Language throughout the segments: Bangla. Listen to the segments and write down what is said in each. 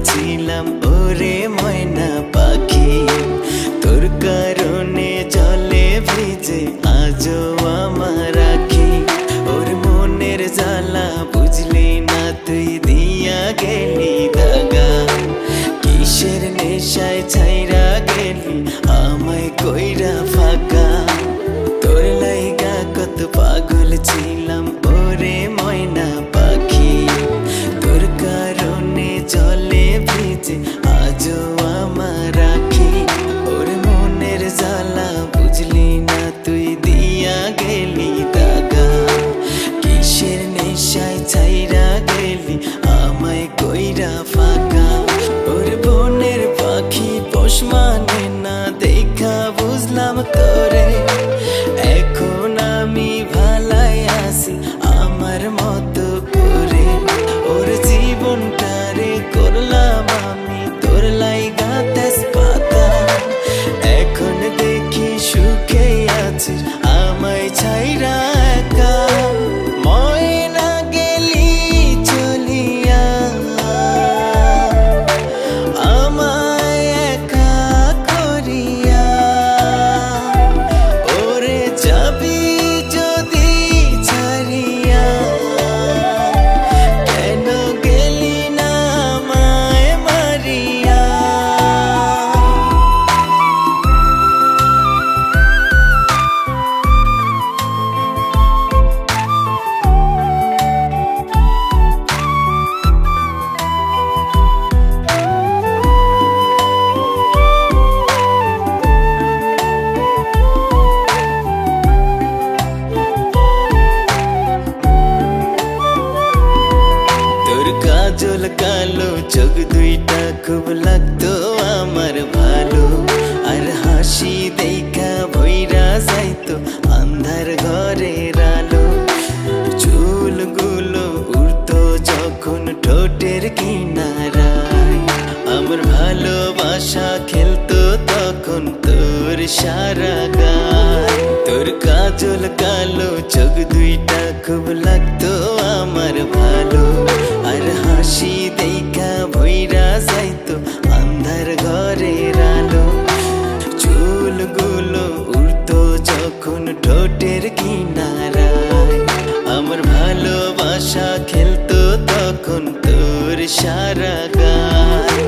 ছিলাম ওরে ময়না পাখি, তোর কারণে জলে ভিজে আজও আমার আখি। ওর মনের জ্বালা বুঝলি না তুই, দিয়া গেলি দাগা। কিসের নেশায় ছাইরা গেলি আমায় কইরা ফাঁকা। তোর লাইগা কত পাগল ছিলাম ওরে ময়না পাখি, তোর কারণে জলে ভিজে আজও আমার আখি। ওর মনের জ্বালা বুঝলি না তুই, দিয়া গেলি দাগা। কিসের নেশায় ছাইরা গেলি আমায় কইরা ফাঁকা। ওর বনের পাখি পোষ মানে না দেখা বুঝলাম তোরে, এখন আমি ভালাই আছি আমার মতো করে। ওর জীবনটারে করলাম আমি তোর লাইগা তেজপাতা, এখন দেখি সুখে আছিস আমায় ছাইরা একা। ময়না গেলি চলিয়া আমায় একা করিয়া, ওরে যাবি যদি ছাড়িয়া, কেন গেলি না আমায় মারিয়া। তোর কাজল কালো চোখ দুইটা খুব লাগতো আমার ভালো, আর হাসি দেখা ভইরা যাইতো আন্ধার ঘরের আলো। চুলগুলো উড়তো যখন ঠোঁটের কিনারায়, আমার ভালোবাসা খেলতো তখন তোর সারা গায়। তোর কাজল কালো চোখ দুইটা খুব লাগতো আমার ভালো, আর হাসি দেখা ভইরা যাইতো আন্ধার ঘরের আলো। চুলগুলো উড়তো যখন ঠোঁটের কিনারায়, আমার ভালোবাসা খেলতো তখন তোর সারা গায়।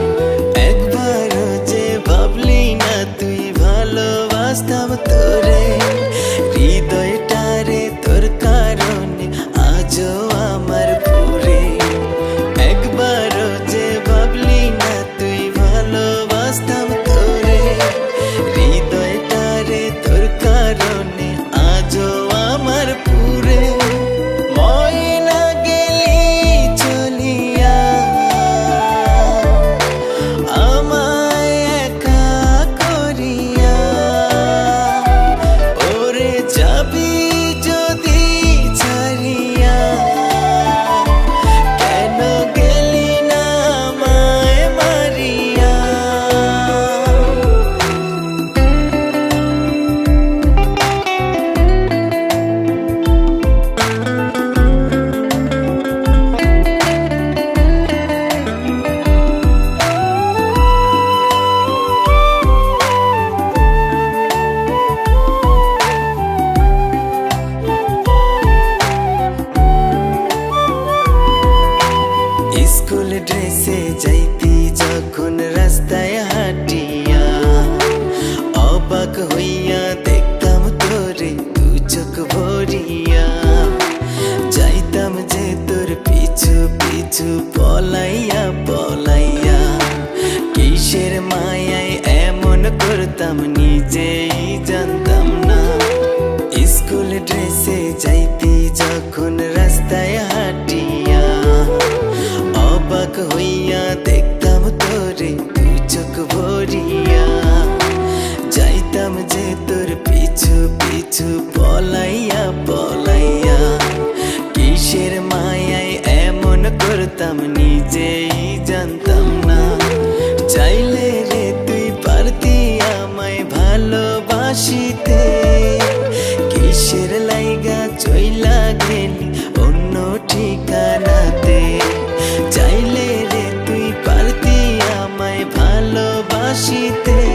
একবারও যে ভাবলি না তুই ভালোবাসতাম তোরে, হৃদয়টারে তোর কারণে আজও আমার পুরে। একবারও যে ভাবলি না তুই ভালোবাসতাম তোরে, হৃদয়টারে তোর কারণে আজও আমার পুরে। ময়না গেলি চলিয়া আমায় একা করিয়া, ওরে যাবি যদি ছাড়িয়া, কেন গেলি না আমায় মারিয়া। স্কুল ড্রেসে যাইতি যখন রাস্তায় হাঁটিয়া, অবাক হইয়া দেখতাম তোরে দু চোখ ভরিয়া। যাইতাম যে তোর পিছু পিছু পলাইয়া পলাইয়া, কিসের মায়ায় এমন করতাম নিজেই জানতাম না। স্কুল ড্রেসে যাইতি যখন রাস্তায় হাঁটিয়া, অবাক হইয়া দেখতাম তোরে দু চোখ ভরিয়া। যাইতাম যে তোর পিছু পিছু পলাইয়া পলাইয়া, কিসের মায়ায় এমন করতাম নিজেই জানতাম না। চাইলে রে তুই পারতি আমায় ভালোবাসিতে, কিসের লাইগা চইলা গেলি অন্য ঠিকানাতে। চাইলে রে তুই পারতি হাসিতে